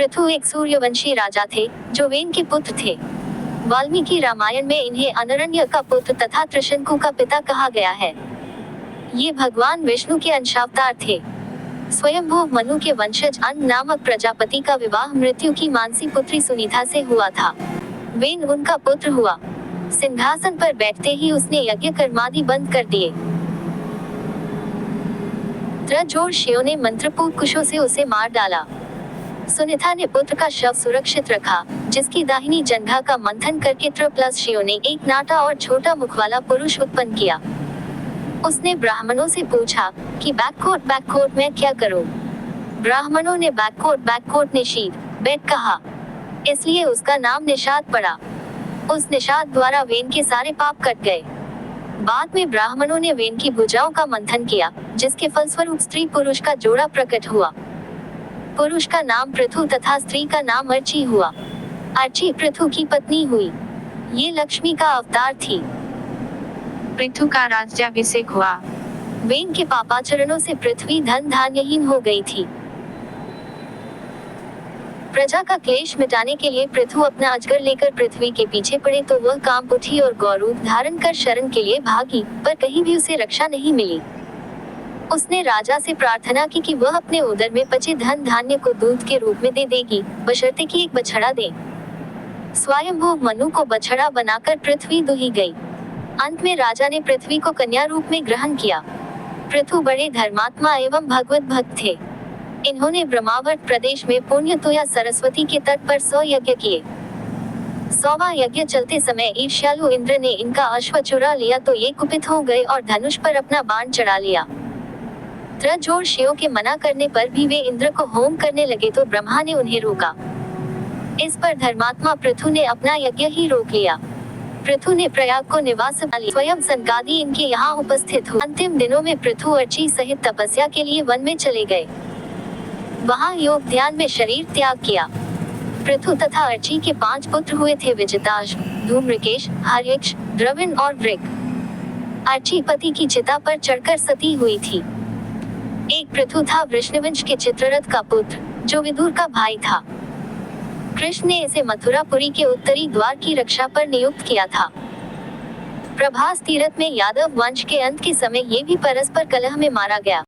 पृथु एक सूर्यवंशी राजा थे, जो वेन के पुत्र थे। वाल्मीकि रामायण में इन्हें अनरण्य का पुत्र तथा त्रिशंकु का पिता कहा गया है। ये भगवान विष्णु के अंशावतार थे। स्वयंभू मनु के वंशज अन्न नामक प्रजापति का विवाह मृत्यु की मानसी पुत्री सुनीता से हुआ था। वेन उनका पुत्र हुआ। सिंहासन पर बैठते ही उसने यज्ञ कर्मादि बंद कर दिए। त्रजोरशियों ने मंत्रपूर्ण कुशों से उसे मार डाला। सुनीता ने पुत्र का शव सुरक्षित रखा, जिसकी दाहिनी जंघा का मंथन करके त्रप्लशियों ने एक नाटा और छोटा मुख वाला पुरुष उत्पन्न किया। उसने ब्राह्मणों से पूछा कि बैककोट मैं क्या करूं? ब्राह्मणों ने बैककोट निषीद बेट कहा, इसलिए उसका नाम निषाद पड़ा। उस निषाद द्वारा वेन के सारे पाप कट गए। बाद में ब्राह्मणों ने वेन की भुजाओं का मंथन किया, जिसके फलस्वरूप स्त्री पुरुष का जोड़ा प्रकट हुआ। पुरुष का नाम पृथु तथा स्त्री का नाम अर्ची हुआ। अर्ची पृथु की पत्नी हुई। ये लक्ष्मी का अवतार थी। पृथु का राज्याभिषेक हुआ। वेन के पापाचरणों से पृथ्वी धन धान्यहीन हो गई थी। प्रजा का क्लेश मिटाने के लिए पृथु अपना अजगर लेकर पृथ्वी के पीछे पड़े तो वह कांप उठी और गौरूप धारण कर शरण के लिए भागी, पर कहीं भी उसे रक्षा नहीं मिली। उसने राजा से प्रार्थना की कि वह अपने उदर में पचे धन धान्य को दूध के रूप में दे देगी, बशर्ते कि एक बछड़ा दे। स्वयंभू मनु को बछड़ा बनाकर पृथ्वी दुही गई। अंत में राजा ने पृथ्वी को कन्या रूप में ग्रहण किया। पृथु बड़े धर्मात्मा एवं भगवत भक्त थे। इन्होंने ब्रह्मावर्त प्रदेश में पुण्यतोया सरस्वती के तट पर 100 यज्ञ किए। 100वां यज्ञ चलते समय ईर्ष्यालु इंद्र ने इनका अश्व चुरा लिया तो ये कुपित हो गए और धनुष पर अपना बाण चढ़ा लिया। त्रजोरशियों के मना करने पर भी वे इंद्र को होम करने लगे तो ब्रह्मा ने उन्हें रोका। इस पर धर्मात्मा पृथु ने अपना यज्ञ ही रोक लिया। पृथु ने प्रयाग को निवास बना लिया। स्वयं सनकादि इनके यहाँ उपस्थित हुए। अंतिम दिनों में पृथु अर्ची सहित तपस्या के लिए वन में चले गए। वहाँ योग ध्यान में शरीर त्याग किया। पृथु तथा अर्ची के 5 पुत्र हुए थे, विजिताश, धूम्रकेश, हर्यक्ष, द्रविण और वृक। अर्ची पति की चिता पर चढ़कर सती हुई थी। एक पृथु था वृष्णवंश के चित्ररथ का पुत्र, जो विदुर का भाई था। कृष्ण ने इसे मथुरापुरी के उत्तरी द्वार की रक्षा पर नियुक्त किया था। प्रभास तीरथ में यादव वंश के अंत के समय ये भी परस्पर कलह में मारा गया।